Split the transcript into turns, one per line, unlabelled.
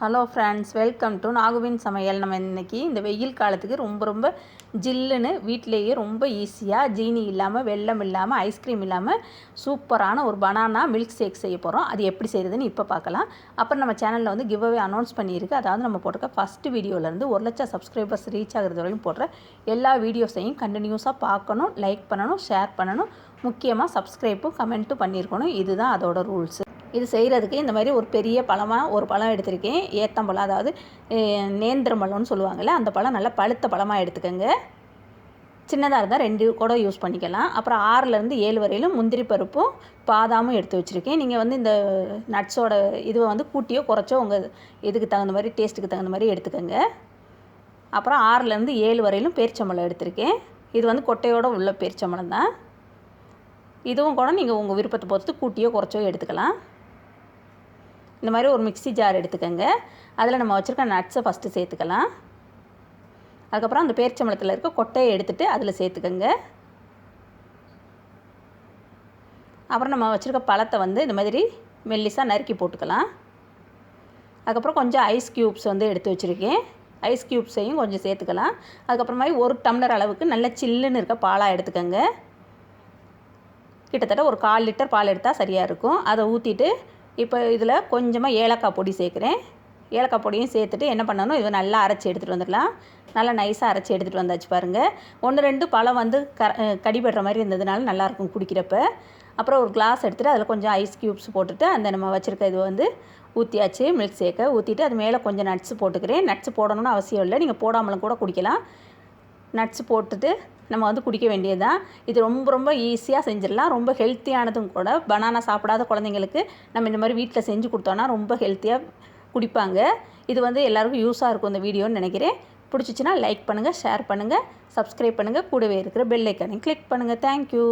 Hello friends, welcome to நாகுவின் சமையல். நம்ம இன்றைக்கி இந்த வெயில் காலத்துக்கு ரொம்ப ஜில்லுன்னு வீட்டிலேயே ரொம்ப ஈஸியாக ஜீனி இல்லாமல், வெல்லம் இல்லாமல், ஐஸ்கிரீம் இல்லாமல் சூப்பரான ஒரு பனானா மில்க் ஷேக் செய்ய போகிறோம். அது எப்படி செய்கிறதுன்னு இப்போ பார்க்கலாம். அப்புறம் நம்ம சேனலில் வந்து கிவ் அவே அனௌன்ஸ் பண்ணியிருக்கு. அதாவது நம்ம போட்டிருக்க ஃபஸ்ட்டு வீடியோலேருந்து 1,00,000 சப்ஸ்கிரைபர்ஸ் ரீச் ஆகிறது வரையும் போடுற எல்லா வீடியோஸையும் கண்டினியூஸாக பார்க்கணும், லைக் பண்ணணும், ஷேர் பண்ணணும், முக்கியமாக சப்ஸ்கிரைப்பும் கமெண்ட்டும் பண்ணியிருக்கணும். இதுதான் அதோட ரூல்ஸு. இது செய்கிறதுக்கு இந்த மாதிரி ஒரு பெரிய பழமாக ஒரு பழம் எடுத்திருக்கேன். ஏத்தம்பழம், அதாவது நேந்திரம்பழம்னு சொல்லுவாங்கள்ல, அந்த பழம் நல்லா பழுத்த பழமாக எடுத்துக்கோங்க. சின்னதாக இருந்தால் 2 கூட யூஸ் பண்ணிக்கலாம். அப்புறம் 6லேருந்து 7 வரையிலும் முந்திரி பருப்பும் பாதாமும் எடுத்து வச்சுருக்கேன். நீங்கள் வந்து இந்த நட்ஸோட இதுவை வந்து கூட்டியோ குறைச்சோ உங்கள் இதுக்கு தகுந்த மாதிரி, டேஸ்ட்டுக்கு தகுந்த மாதிரி எடுத்துக்கோங்க. அப்புறம் 6லேருந்து 7 வரையிலும் பேரிச்சம்பழம் எடுத்திருக்கேன். இது வந்து கொட்டையோடு உள்ள பேரிச்சம்பழம் தான். இதுவும் கூட நீங்கள் உங்கள் விருப்பத்தை பொறுத்து கூட்டியோ குறைச்சோ எடுத்துக்கலாம். இந்த மாதிரி ஒரு மிக்ஸி ஜார் எடுத்துக்கோங்க. அதில் நம்ம வச்சுருக்க நட்ஸை ஃபஸ்ட்டு சேர்த்துக்கலாம். அதுக்கப்புறம் அந்த பேரிச்சம்பழத்தில் இருக்க கொட்டையை எடுத்துகிட்டு அதில் சேர்த்துக்கோங்க. அப்புறம் நம்ம வச்சுருக்க பழத்தை வந்து இந்த மாதிரி மெல்லிசாக நறுக்கி போட்டுக்கலாம். அதுக்கப்புறம் கொஞ்சம் ஐஸ் க்யூப்ஸ் வந்து எடுத்து வச்சுருக்கேன். ஐஸ் க்யூப்ஸையும் கொஞ்சம் சேர்த்துக்கலாம். அதுக்கப்புறமா 1 டம்ளர் அளவுக்கு நல்ல சில்லுன்னு இருக்க பாலாக எடுத்துக்கோங்க. கிட்டத்தட்ட ஒரு 1/4 லிட்டர் பால் எடுத்தால் சரியாக இருக்கும். அதை ஊற்றிட்டு இப்போ இதில் கொஞ்சமாக ஏலக்காய் பொடி சேர்க்குறேன். ஏலக்காய் பொடியும் சேர்த்துட்டு என்ன பண்ணணும், இதை நல்லா அரைச்சி எடுத்துகிட்டு வந்துடலாம். நல்லா நைஸாக அரைச்சி எடுத்துகிட்டு வந்தாச்சு பாருங்கள். 1-2 பழம் வந்து கடிபடுற மாதிரி இருந்ததுனால நல்லாயிருக்கும் குடிக்கிறப்ப. அப்புறம் ஒரு கிளாஸ் எடுத்துகிட்டு அதில் கொஞ்சம் ஐஸ் க்யூப்ஸ் போட்டுட்டு அந்த நம்ம வச்சுருக்க இது வந்து ஊற்றியாச்சு. மில்க் ஷேக்கை ஊற்றிட்டு அது மேலே கொஞ்சம் நட்ஸ் போட்டுக்கிறேன். நட்ஸ் போடணும்னு அவசியம் இல்லை, நீங்கள் போடாமலும் கூட குடிக்கலாம். நட்ஸ் போட்டுட்டு நம்ம வந்து குடிக்க வேண்டியது தான். இது ரொம்ப ஈஸியாக செஞ்சிடலாம். ரொம்ப ஹெல்த்தியானதும் கூட. பனானா சாப்பிடாத குழந்தைங்களுக்கு நம்ம இந்த மாதிரி வீட்டில் செஞ்சு கொடுத்தோன்னா ரொம்ப ஹெல்த்தியாக குடிப்பாங்க. இது வந்து எல்லாருக்கும் யூஸாக இருக்கும் இந்த வீடியோன்னு நினைக்கிறேன். பிடிச்சிச்சின்னா லைக் பண்ணுங்கள், ஷேர் பண்ணுங்கள், சப்ஸ்கிரைப் பண்ணுங்கள், கூடவே இருக்கிற பெல் ஐக்கானையும் கிளிக் பண்ணுங்கள். தேங்க்யூ.